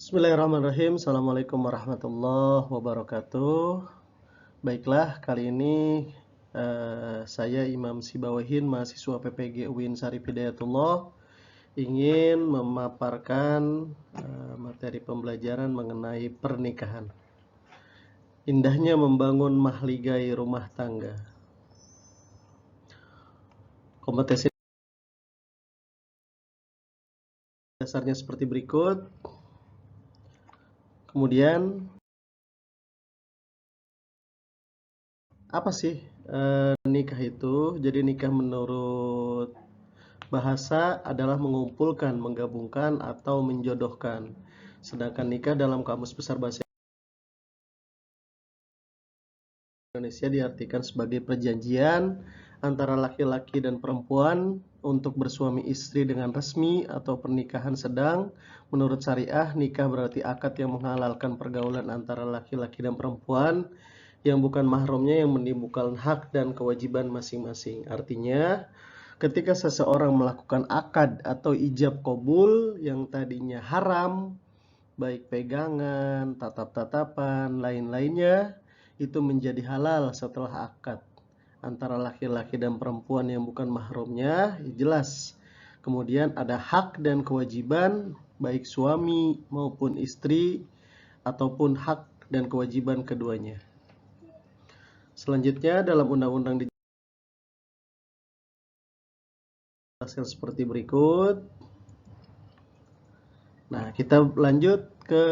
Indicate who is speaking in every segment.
Speaker 1: Bismillahirrahmanirrahim. Assalamualaikum warahmatullahi wabarakatuh. Baiklah, kali ini saya Imam Sibawahin, mahasiswa PPG UIN Syarif Hidayatullah, ingin memaparkan materi pembelajaran mengenai pernikahan. Indahnya membangun mahligai rumah tangga. Kompetensi dasarnya seperti berikut. Kemudian, apa sih nikah itu? Jadi nikah menurut bahasa adalah mengumpulkan, menggabungkan, atau menjodohkan. Sedangkan nikah dalam Kamus Besar Bahasa Indonesia diartikan sebagai perjanjian antara laki-laki dan perempuan untuk bersuami istri dengan resmi atau pernikahan sedang. Menurut syariah, nikah berarti akad yang menghalalkan pergaulan antara laki-laki dan perempuan yang bukan mahramnya, yang menimbulkan hak dan kewajiban masing-masing. Artinya, ketika seseorang melakukan akad atau ijab kabul yang tadinya haram, baik pegangan, tatap-tatapan, lain-lainnya, itu menjadi halal setelah akad antara laki-laki dan perempuan yang bukan mahramnya, jelas. Kemudian ada hak dan kewajiban baik suami maupun istri, ataupun hak dan kewajiban keduanya. Selanjutnya dalam undang-undang dijelaskan seperti berikut. Nah, kita lanjut ke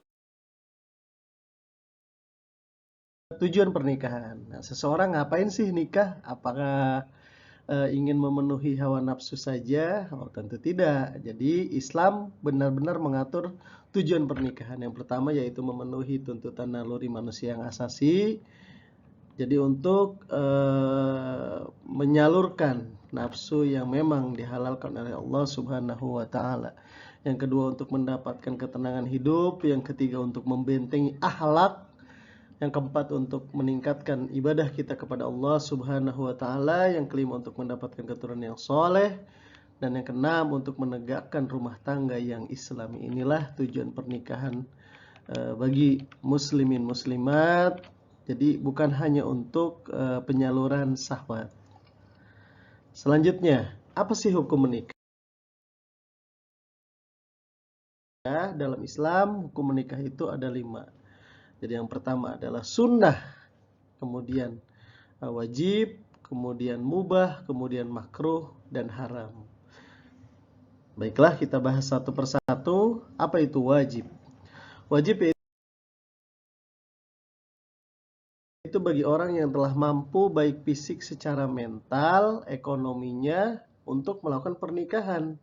Speaker 1: tujuan pernikahan. Nah, seseorang ngapain sih nikah? Apakah ingin memenuhi hawa nafsu saja? Oh, tentu tidak. Jadi Islam benar-benar mengatur tujuan pernikahan. Yang pertama yaitu memenuhi tuntutan naluri manusia yang asasi. Jadi untuk menyalurkan nafsu yang memang dihalalkan oleh Allah Subhanahu wa taala. Yang kedua untuk mendapatkan ketenangan hidup, yang ketiga untuk membentengi akhlak, yang keempat untuk meningkatkan ibadah kita kepada Allah Subhanahu wa taala, yang kelima untuk mendapatkan keturunan yang soleh, dan yang keenam untuk menegakkan rumah tangga yang islami. Inilah tujuan pernikahan bagi muslimin muslimat. Jadi bukan hanya untuk penyaluran syahwat. Selanjutnya, apa sih hukum menikah? Dalam Islam, hukum menikah itu ada 5. Jadi yang pertama adalah sunnah, kemudian wajib, kemudian mubah, kemudian makruh, dan haram. Baiklah, kita bahas satu persatu. Apa itu wajib? Wajib itu bagi orang yang telah mampu baik fisik secara mental, ekonominya untuk melakukan pernikahan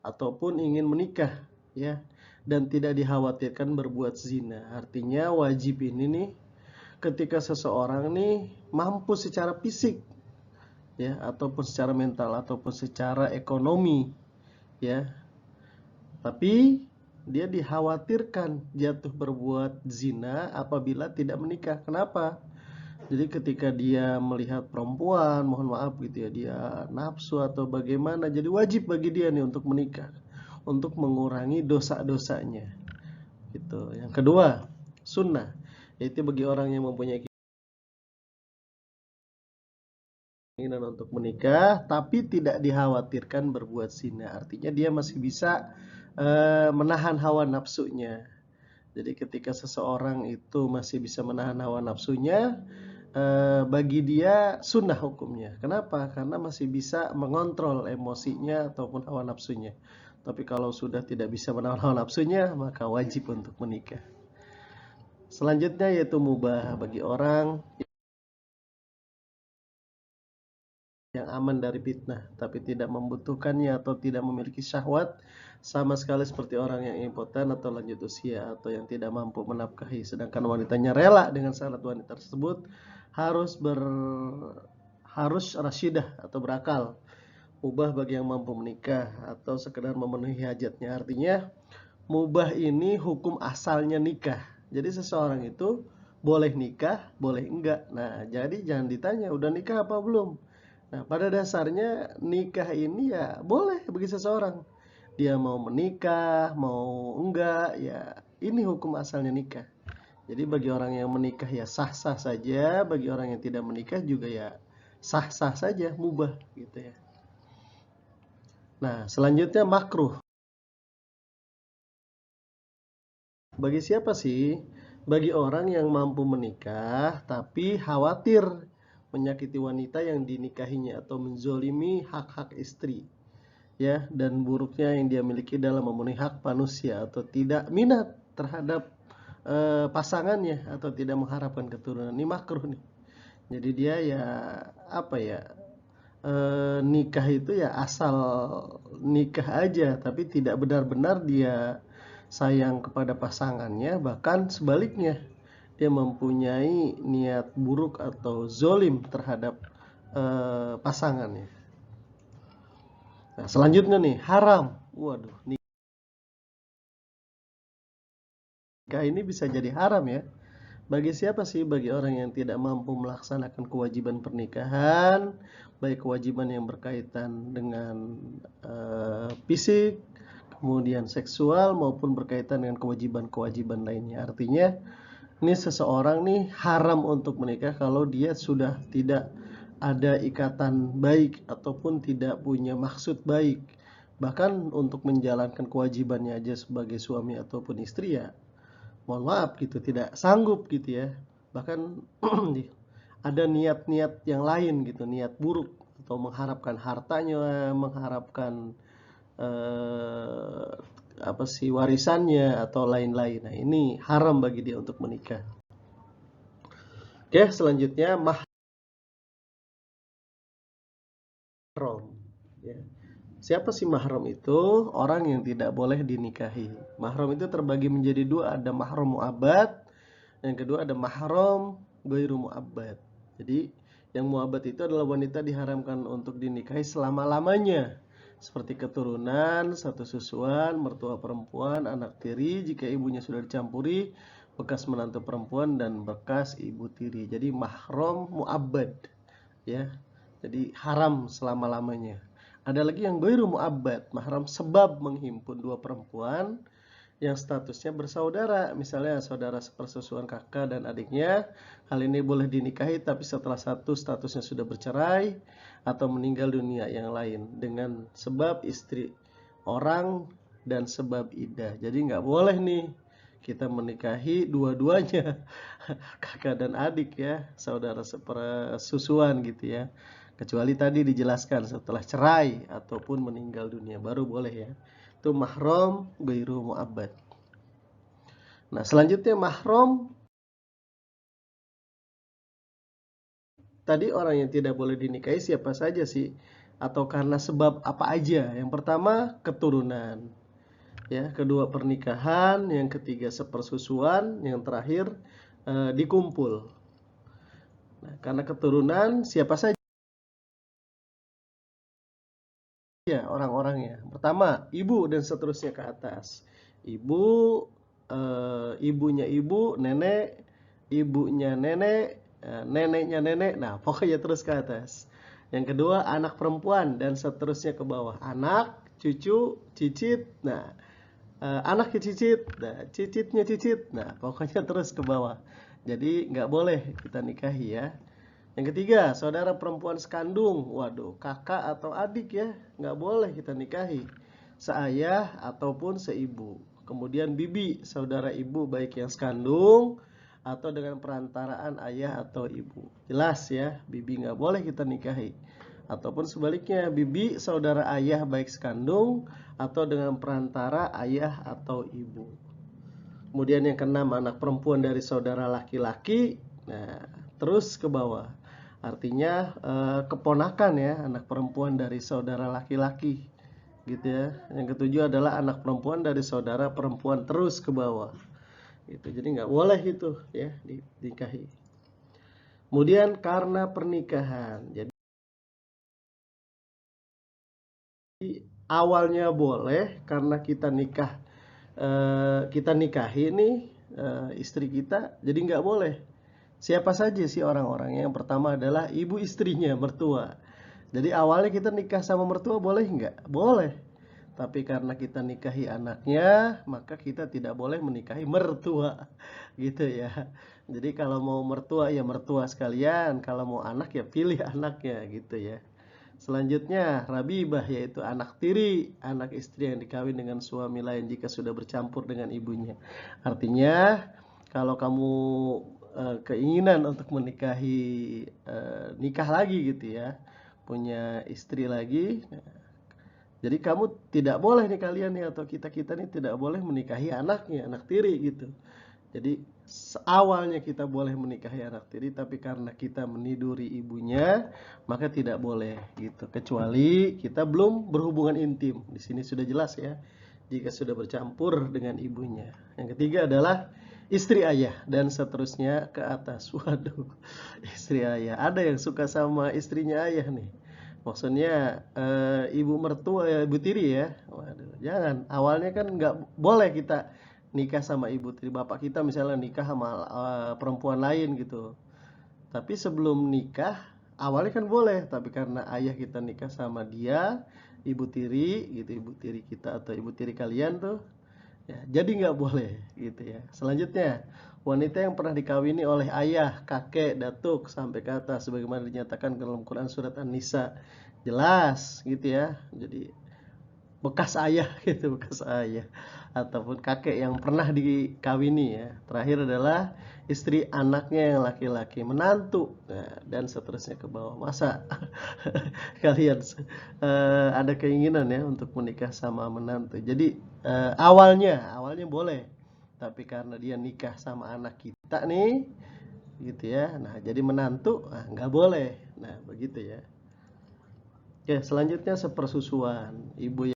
Speaker 1: ataupun ingin menikah, ya, dan tidak dikhawatirkan berbuat zina. Artinya wajib ini nih ketika seseorang nih mampu secara fisik, ya, ataupun secara mental ataupun secara ekonomi, ya, tapi dia dikhawatirkan jatuh berbuat zina apabila tidak menikah. Kenapa? Jadi ketika dia melihat perempuan, mohon maaf gitu ya, dia nafsu atau bagaimana, jadi wajib bagi dia nih untuk menikah, untuk mengurangi dosa-dosanya. Gitu. Yang kedua, sunnah, yaitu bagi orang yang mempunyai keinginan untuk menikah, tapi tidak dikhawatirkan berbuat zina. Artinya dia masih bisa menahan hawa nafsunya. Jadi ketika seseorang itu masih bisa menahan hawa nafsunya, bagi dia sunnah hukumnya. Kenapa? Karena masih bisa mengontrol emosinya ataupun hawa nafsunya. Tapi kalau sudah tidak bisa menahan hawa nafsunya, maka wajib untuk menikah. Selanjutnya yaitu mubah, bagi orang yang aman dari fitnah, tapi tidak membutuhkannya atau tidak memiliki syahwat, sama sekali seperti orang yang impoten atau lanjut usia atau yang tidak mampu menafkahi. Sedangkan wanitanya rela dengan syarat wanita tersebut harus rasyidah atau berakal. Mubah bagi yang mampu menikah atau sekedar memenuhi hajatnya. Artinya mubah ini hukum asalnya nikah. Jadi seseorang itu boleh nikah, boleh enggak. Nah, jadi jangan ditanya udah nikah apa belum. Nah, pada dasarnya nikah ini ya boleh bagi seseorang. Dia mau menikah, mau enggak, ya Ini hukum asalnya nikah. Jadi bagi orang yang menikah ya sah-sah saja, bagi orang yang tidak menikah juga ya sah-sah saja, mubah gitu ya. Nah, selanjutnya makruh. Bagi siapa sih? Bagi orang yang mampu menikah tapi khawatir menyakiti wanita yang dinikahinya atau menzolimi hak-hak istri, ya, dan buruknya yang dia miliki dalam memenuhi hak manusia atau tidak minat terhadap pasangannya atau tidak mengharapkan keturunan. Ini makruh nih. Jadi dia ya apa ya, nikah itu ya asal nikah aja, tapi tidak benar-benar dia sayang kepada pasangannya, bahkan sebaliknya dia mempunyai niat buruk atau zolim terhadap pasangannya. Nah, selanjutnya nih, haram. Waduh, nikah ini bisa jadi haram ya. Bagi siapa sih? Bagi orang yang tidak mampu melaksanakan kewajiban pernikahan, baik kewajiban yang berkaitan dengan fisik, kemudian seksual, maupun berkaitan dengan kewajiban-kewajiban lainnya. Artinya, ini seseorang nih haram untuk menikah kalau dia sudah tidak ada ikatan baik ataupun tidak punya maksud baik. Bahkan untuk menjalankan kewajibannya aja sebagai suami ataupun istri ya mohon maaf gitu tidak sanggup gitu ya, bahkan ada niat-niat yang lain gitu, niat buruk atau mengharapkan hartanya, mengharapkan eh, apa sih warisannya atau lain-lain. Nah ini haram bagi dia untuk menikah. Oke, selanjutnya mahram ya. Siapa sih mahram itu? Orang yang tidak boleh dinikahi. Mahram itu terbagi menjadi dua, ada mahram mu'abbad, yang kedua ada mahram ghairu mu'abbad. Jadi yang mu'abbad itu adalah wanita diharamkan untuk dinikahi selama-lamanya, seperti keturunan, satu susuan, mertua perempuan, anak tiri jika ibunya sudah dicampuri, bekas menantu perempuan dan bekas ibu tiri. Jadi mahram mu'abbad ya. Jadi haram selama-lamanya. Ada lagi yang ghairu mu'abbad, mahram sebab menghimpun dua perempuan yang statusnya bersaudara, misalnya saudara sepersusuan kakak dan adiknya. Hal ini boleh dinikahi tapi setelah satu statusnya sudah bercerai atau meninggal dunia yang lain dengan sebab istri orang dan sebab iddah. Jadi nggak boleh nih kita menikahi dua-duanya kakak dan adik ya, saudara sepersusuan gitu ya. Kecuali tadi dijelaskan setelah cerai ataupun meninggal dunia baru boleh ya. Itu mahram ghairu mu'abbad. Nah, selanjutnya mahram tadi orang yang tidak boleh dinikahi siapa saja sih? Atau karena sebab apa aja? Yang pertama keturunan. Ya, kedua pernikahan, yang ketiga sepersusuan, yang terakhir dikumpul. Nah, karena keturunan siapa saja ya orang-orangnya. Pertama, ibu dan seterusnya ke atas. Ibu, ibunya ibu, nenek, ibunya nenek, neneknya nenek. Nah, pokoknya terus ke atas. Yang kedua, anak perempuan dan seterusnya ke bawah. Anak, cucu, cicit. Nah, anak cicit. Nah, cicitnya cicit. Nah, pokoknya terus ke bawah. Jadi nggak boleh kita nikahi ya. Yang ketiga, saudara perempuan sekandung. Waduh, kakak atau adik ya, nggak boleh kita nikahi. Seayah ataupun seibu. Kemudian bibi, saudara ibu baik yang sekandung atau dengan perantaraan ayah atau ibu. Jelas ya, bibi nggak boleh kita nikahi. Ataupun sebaliknya, bibi saudara ayah baik sekandung atau dengan perantara ayah atau ibu. Kemudian yang keenam, anak perempuan dari saudara laki-laki. Nah, terus ke bawah. Artinya keponakan ya, anak perempuan dari saudara laki-laki gitu ya. Yang ketujuh adalah anak perempuan dari saudara perempuan terus ke bawah. Gitu. Jadi nggak boleh itu ya dinikahi. Kemudian karena pernikahan. Jadi awalnya boleh karena kita nikah, kita nikahi nih istri kita, jadi nggak boleh. Siapa saja sih orang-orangnya? Yang pertama adalah ibu istrinya, mertua. Jadi awalnya kita nikah sama mertua boleh nggak? Boleh. Tapi karena kita nikahi anaknya, maka kita tidak boleh menikahi mertua, gitu ya. Jadi kalau mau mertua ya mertua sekalian, kalau mau anak ya pilih anaknya, gitu ya. Selanjutnya, rabibah yaitu anak tiri, anak istri yang dikawin dengan suami lain jika sudah bercampur dengan ibunya. Artinya, kalau kamu keinginan untuk menikahi nikah lagi gitu ya, punya istri lagi, jadi kamu tidak boleh nih kalian nih atau kita-kita nih tidak boleh menikahi anaknya, anak tiri gitu. Jadi awalnya kita boleh menikahi anak tiri, tapi karena kita meniduri ibunya, maka tidak boleh gitu. Kecuali kita belum berhubungan intim. Di sini sudah jelas ya. Jika sudah bercampur dengan ibunya. Yang ketiga adalah istri ayah dan seterusnya ke atas. Waduh, istri ayah. Ada yang suka sama istrinya ayah nih. Maksudnya ibu mertua ya, ibu tiri ya. Waduh, jangan. Awalnya kan nggak boleh kita nikah sama ibu tiri. Bapak kita misalnya nikah sama perempuan lain gitu. Tapi sebelum nikah, awalnya kan boleh. Tapi karena ayah kita nikah sama dia, ibu tiri gitu, ibu tiri kita atau ibu tiri kalian tuh, ya, jadi nggak boleh gitu ya. Selanjutnya, wanita yang pernah dikawini oleh ayah, kakek, datuk sampai ke atas sebagaimana dinyatakan dalam Quran surat An-Nisa. Jelas gitu ya. Jadi bekas ayah gitu, bekas ayah ataupun kakek yang pernah dikawini ya. Terakhir adalah istri anaknya yang laki-laki, menantu, nah, dan seterusnya ke bawah. Masa kalian ada keinginan ya untuk menikah sama menantu? Jadi awalnya boleh, tapi karena dia nikah sama anak kita nih, gitu ya. Nah, jadi menantu nggak boleh. Nah, begitu ya. Oke, selanjutnya sepersusuan. Ibu yang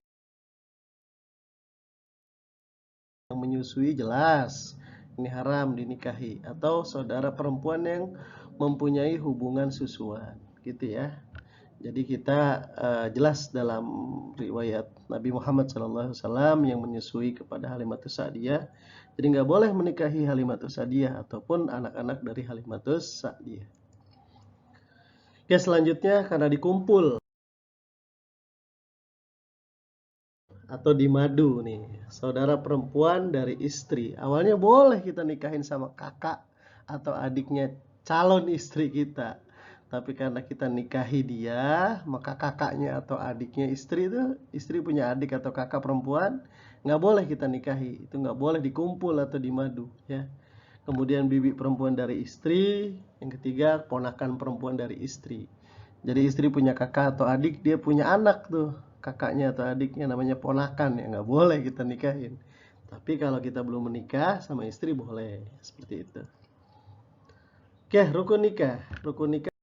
Speaker 1: menyusui jelas ini haram dinikahi, atau saudara perempuan yang mempunyai hubungan susuan gitu ya. Jadi kita jelas dalam riwayat Nabi Muhammad SAW yang menyusui kepada Halimatus Sa'diyah. Jadi nggak boleh menikahi Halimatus Sa'diyah ataupun anak-anak dari Halimatus Sa'diyah. Oke, selanjutnya karena dikumpul atau di madu nih, saudara perempuan dari istri. Awalnya boleh kita nikahin sama kakak atau adiknya calon istri kita. Tapi karena kita nikahi dia, maka kakaknya atau adiknya istri itu, istri punya adik atau kakak perempuan, nggak boleh kita nikahi. Itu nggak boleh dikumpul atau di madu ya. Kemudian bibi perempuan dari istri, yang ketiga ponakan perempuan dari istri. Jadi istri punya kakak atau adik, dia punya anak tuh, kakaknya atau adiknya namanya ponakan ya, nggak boleh kita nikahin. Tapi kalau kita belum menikah sama istri boleh, seperti itu. Oke, rukun nikah. Rukun nikah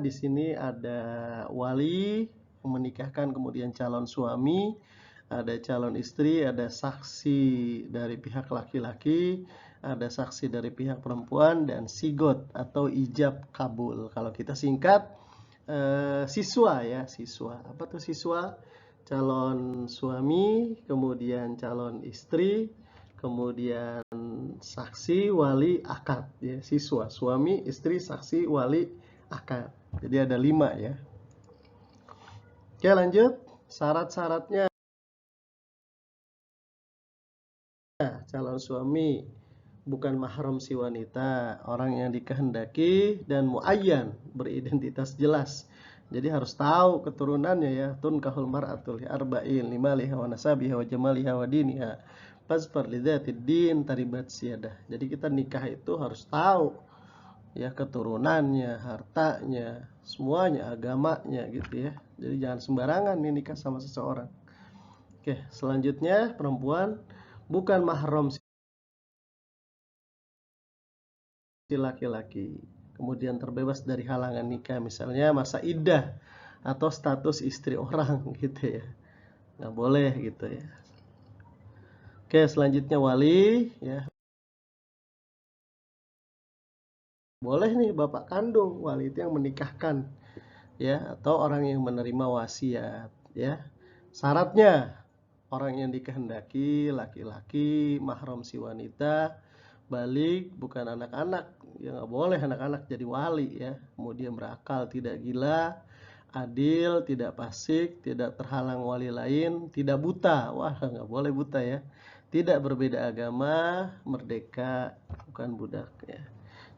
Speaker 1: di sini ada wali menikahkan, kemudian calon suami, ada calon istri, ada saksi dari pihak laki-laki, ada saksi dari pihak perempuan, dan sigot atau ijab kabul. Kalau kita singkat siswa ya, siswa. Apa tuh siswa? Calon suami, kemudian calon istri, kemudian saksi, wali, akad ya. Siswa, suami, istri, saksi, wali, akad. Jadi ada 5 ya. Oke, lanjut. Syarat-syaratnya, calon suami bukan mahram si wanita, orang yang dikehendaki dan muayyan, beridentitas jelas. Jadi harus tahu keturunannya ya. Tunkahul mar'atul arba'in limaliha wa nasabiha wa jamaliha wa diniha. Fasfar lidzatid din taribat siyadah. Jadi kita nikah itu harus tahu ya keturunannya, hartanya, semuanya, agamanya gitu ya. Jadi jangan sembarangan nih nikah sama seseorang. Oke, selanjutnya perempuan bukan mahram si laki-laki, kemudian terbebas dari halangan nikah, misalnya masa iddah atau status istri orang gitu ya, nggak boleh gitu ya. Oke, selanjutnya wali ya, boleh nih bapak kandung, wali itu yang menikahkan ya, atau orang yang menerima wasiat ya. Syaratnya orang yang dikehendaki laki-laki, mahram si wanita, balik, bukan anak-anak ya, nggak boleh anak-anak jadi wali ya. Kemudian berakal, tidak gila, adil, tidak fasik, tidak terhalang wali lain, tidak buta. Wah, nggak boleh buta ya. Tidak berbeda agama, merdeka, bukan budak ya.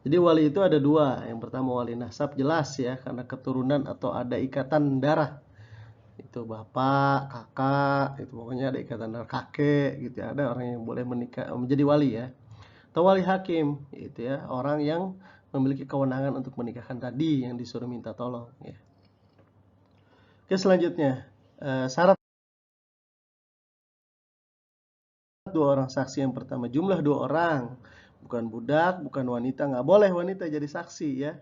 Speaker 1: Jadi wali itu ada dua. Yang pertama wali nasab, jelas ya, karena keturunan atau ada ikatan darah. Itu bapak, kakak, itu pokoknya ada ikatan darah, kakek gitu ya. Ada orang yang boleh menikah menjadi wali ya. Atau wali hakim, itu ya, orang yang memiliki kewenangan untuk menikahkan tadi yang disuruh minta tolong ya. Oke, selanjutnya syarat dua orang saksi. Yang pertama jumlah dua orang, bukan budak, bukan wanita, nggak boleh wanita jadi saksi ya,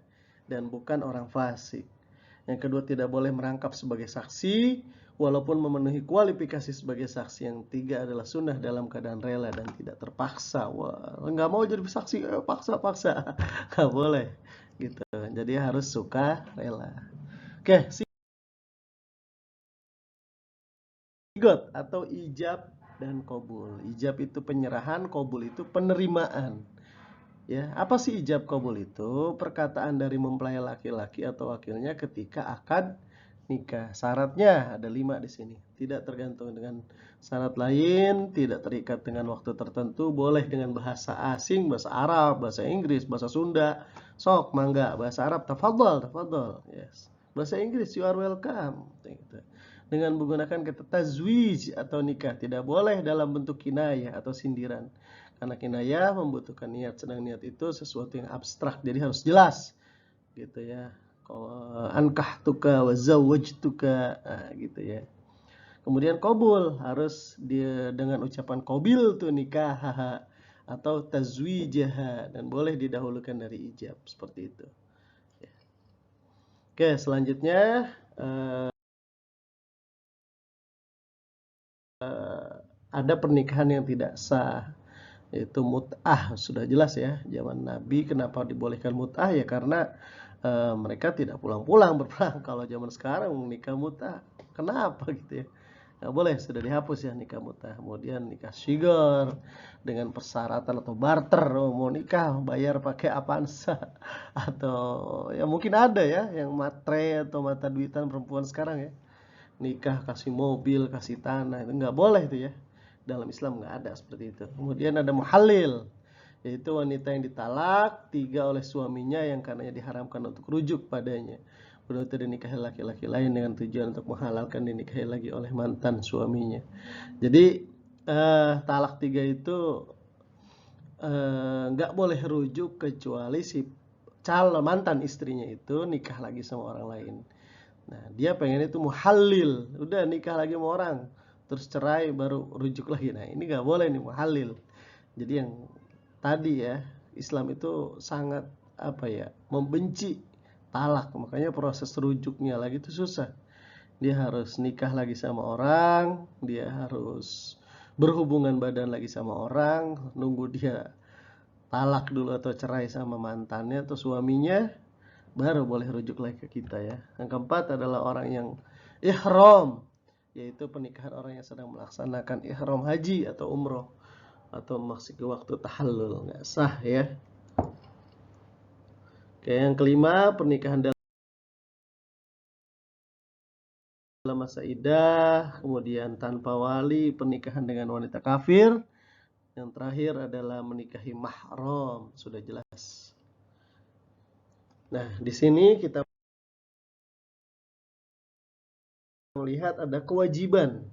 Speaker 1: dan bukan orang fasik. Yang kedua tidak boleh merangkap sebagai saksi walaupun memenuhi kualifikasi sebagai saksi. Yang tiga adalah sunnah dalam keadaan rela dan tidak terpaksa. Wah, nggak mau jadi saksi, paksa-paksa, nggak boleh gitu. Jadi harus suka rela. Oke, sigot atau ijab dan kobul. Ijab itu penyerahan, kobul itu penerimaan. Ya, apa sih ijab kobul itu? Perkataan dari mempelai laki-laki atau wakilnya ketika akad nikah. Syaratnya ada 5 di sini. Tidak tergantung dengan syarat lain, tidak terikat dengan waktu tertentu, boleh dengan bahasa asing, bahasa Arab, bahasa Inggris, bahasa Sunda. Sok, mangga, bahasa Arab, tafadhol, tafadhol. Yes. Bahasa Inggris, you are welcome. Gitu. Dengan menggunakan kata tazwij atau nikah, tidak boleh dalam bentuk kinayah atau sindiran. Karena kinayah membutuhkan niat, sedang niat itu sesuatu yang abstrak, jadi harus jelas gitu ya. Ankahtuka wa zawwajtuka, gitu ya. Kemudian kobul harus dia dengan ucapan kobil tuh nikah atau tazwijah, dan boleh didahulukan dari ijab seperti itu. Oke, selanjutnya ada pernikahan yang tidak sah, yaitu mut'ah. Sudah jelas ya, zaman Nabi kenapa dibolehkan mut'ah ya karena mereka tidak pulang-pulang berperang. Kalau zaman sekarang nikah mut'ah, kenapa gitu ya? Nggak boleh, sudah dihapus ya nikah mut'ah. Kemudian nikah shigor dengan persyaratan atau barter. Oh, mau nikah bayar pakai avanza atau ya mungkin ada ya yang matre atau mata duitan perempuan sekarang ya. Nikah kasih mobil, kasih tanah, itu nggak boleh itu ya. Dalam Islam nggak ada seperti itu. Kemudian ada muhalil, yaitu wanita yang ditalak 3 oleh suaminya yang karenanya diharamkan untuk rujuk padanya. Berarti dinikahi laki-laki lain dengan tujuan untuk menghalalkan dinikahi lagi oleh mantan suaminya. Jadi talak 3 itu nggak boleh rujuk kecuali si calon mantan istrinya itu nikah lagi sama orang lain. Nah, dia pengen itu muhalil, udah nikah lagi sama orang, terus cerai baru rujuk lagi. Nah, ini nggak boleh nih muhalil. Jadi yang tadi ya, Islam itu sangat apa ya, membenci talak. Makanya proses rujuknya lagi itu susah. Dia harus nikah lagi sama orang, dia harus berhubungan badan lagi sama orang, nunggu dia talak dulu atau cerai sama mantannya atau suaminya, baru boleh rujuk lagi ke kita ya. Yang keempat adalah orang yang ihram, yaitu pernikahan orang yang sedang melaksanakan ihram haji atau umroh atau memasuki waktu tahallul, nggak sah ya. Oke, yang kelima pernikahan dalam masa idah, kemudian tanpa wali, pernikahan dengan wanita kafir. Yang terakhir adalah menikahi mahram, sudah jelas. Nah, di sini kita melihat ada kewajiban.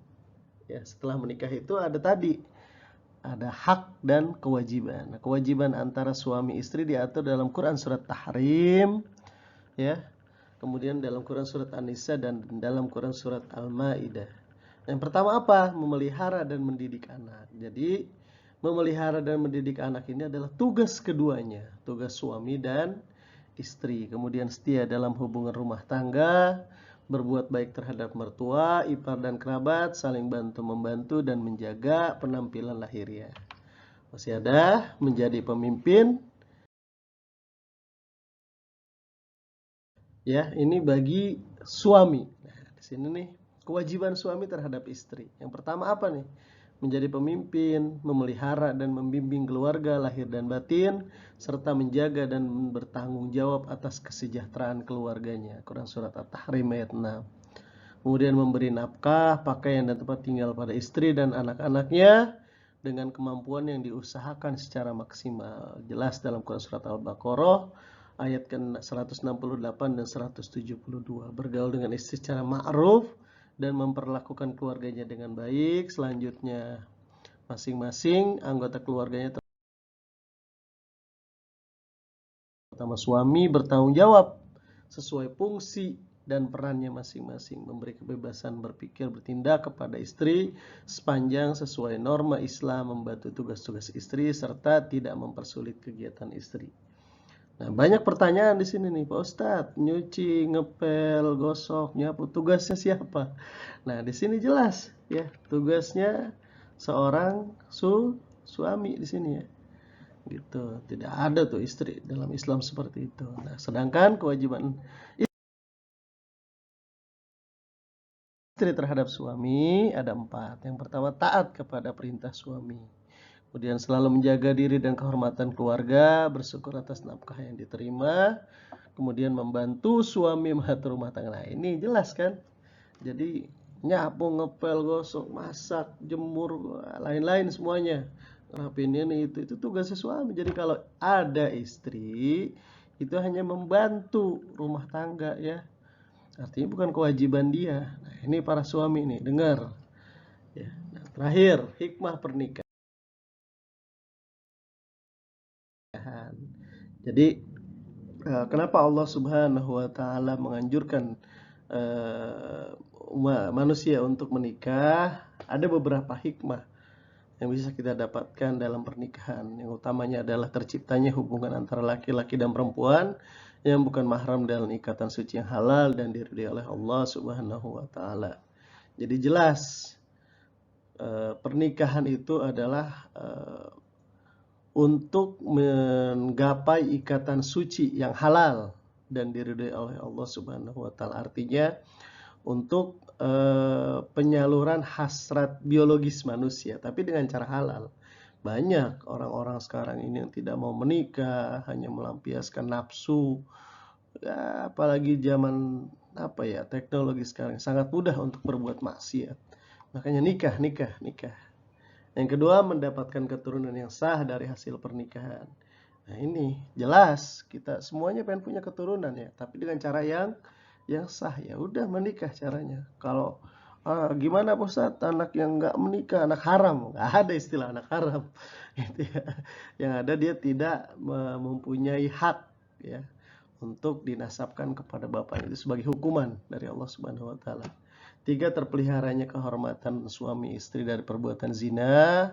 Speaker 1: Ya, setelah menikah itu ada tadi, ada hak dan kewajiban. Nah, kewajiban antara suami istri diatur dalam Quran surat Tahrim, ya. Kemudian dalam Quran surat An-Nisa dan dalam Quran surat Al-Maidah. Yang pertama apa? Memelihara dan mendidik anak. Jadi, memelihara dan mendidik anak ini adalah tugas keduanya, tugas suami dan istri. Kemudian setia dalam hubungan rumah tangga, berbuat baik terhadap mertua, ipar dan kerabat, saling bantu-membantu dan menjaga penampilan lahiriah. Masih ada menjadi pemimpin. Ya, ini bagi suami. Nah, di sini nih kewajiban suami terhadap istri. Yang pertama apa nih? menjadi pemimpin, memelihara dan membimbing keluarga lahir dan batin, serta menjaga dan bertanggung jawab atas kesejahteraan keluarganya. Quran Surat At-Tahrim ayat 6. Kemudian memberi nafkah, pakaian dan tempat tinggal pada istri dan anak-anaknya dengan kemampuan yang diusahakan secara maksimal. Jelas dalam Quran Surat Al-Baqarah ayat ke-168 dan 172. Bergaul dengan istri secara ma'ruf dan memperlakukan keluarganya dengan baik. Selanjutnya, masing-masing anggota keluarganya terutama suami bertanggung jawab sesuai fungsi dan perannya masing-masing, memberi kebebasan berpikir bertindak kepada istri sepanjang sesuai norma Islam, membantu tugas-tugas istri serta tidak mempersulit kegiatan istri. Nah, banyak pertanyaan di sini nih, Pak Ustadz. Nyuci, ngepel, gosok, nyapu, tugasnya siapa? Nah, di sini jelas ya, tugasnya seorang suami di sini ya. Gitu. Tidak ada tuh istri dalam Islam seperti itu. Nah, sedangkan kewajiban istri terhadap suami ada 4. Yang pertama, taat kepada perintah suami. Kemudian selalu menjaga diri dan kehormatan keluarga, bersyukur atas nafkah yang diterima, kemudian membantu suami mengatur rumah tangga. Nah, ini jelas kan? Jadi nyapu, ngepel, gosok, masak, jemur, lain-lain semuanya. Rapiin ini itu tugasnya suami. Jadi kalau ada istri itu hanya membantu rumah tangga ya. Artinya bukan kewajiban dia. Nah, ini para suami nih, dengar. Ya. Nah, terakhir, hikmah pernikahan. Jadi kenapa Allah Subhanahu wa taala menganjurkan manusia untuk menikah? Ada beberapa hikmah yang bisa kita dapatkan dalam pernikahan. Yang utamanya adalah terciptanya hubungan antara laki-laki dan perempuan yang bukan mahram dalam ikatan suci yang halal dan diridhai oleh Allah Subhanahu wa taala. Jadi jelas pernikahan itu adalah untuk menggapai ikatan suci yang halal dan diridhai oleh Allah Subhanahu wa taala. Artinya untuk penyaluran hasrat biologis manusia, tapi dengan cara halal. Banyak orang-orang sekarang ini yang tidak mau menikah, hanya melampiaskan nafsu. Ya, apalagi zaman teknologi sekarang sangat mudah untuk berbuat maksiat. Makanya nikah. Yang kedua, mendapatkan keturunan yang sah dari hasil pernikahan. Nah, ini jelas kita semuanya pengen punya keturunan ya, tapi dengan cara yang sah. Ya udah menikah caranya. Kalau gimana Pak Ustadz, anak yang nggak menikah anak haram? Nggak ada istilah anak haram. Gitu ya. Yang ada dia tidak mempunyai hak ya untuk dinasabkan kepada bapaknya, itu sebagai hukuman dari Allah Subhanahu wa taala. 3, terpeliharanya kehormatan suami istri dari perbuatan zina.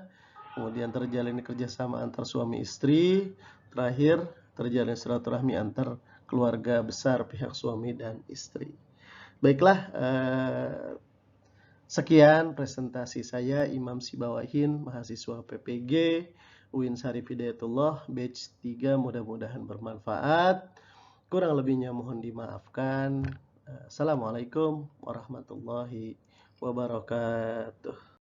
Speaker 1: Kemudian terjalin kerjasama antar suami istri. Terakhir, terjalin silaturahmi antar keluarga besar pihak suami dan istri. Baiklah, sekian presentasi saya, Imam Sibawahin, mahasiswa PPG UIN Syarif Hidayatullah, batch 3, mudah-mudahan bermanfaat. Kurang lebihnya mohon dimaafkan. Assalamualaikum warahmatullahi wabarakatuh.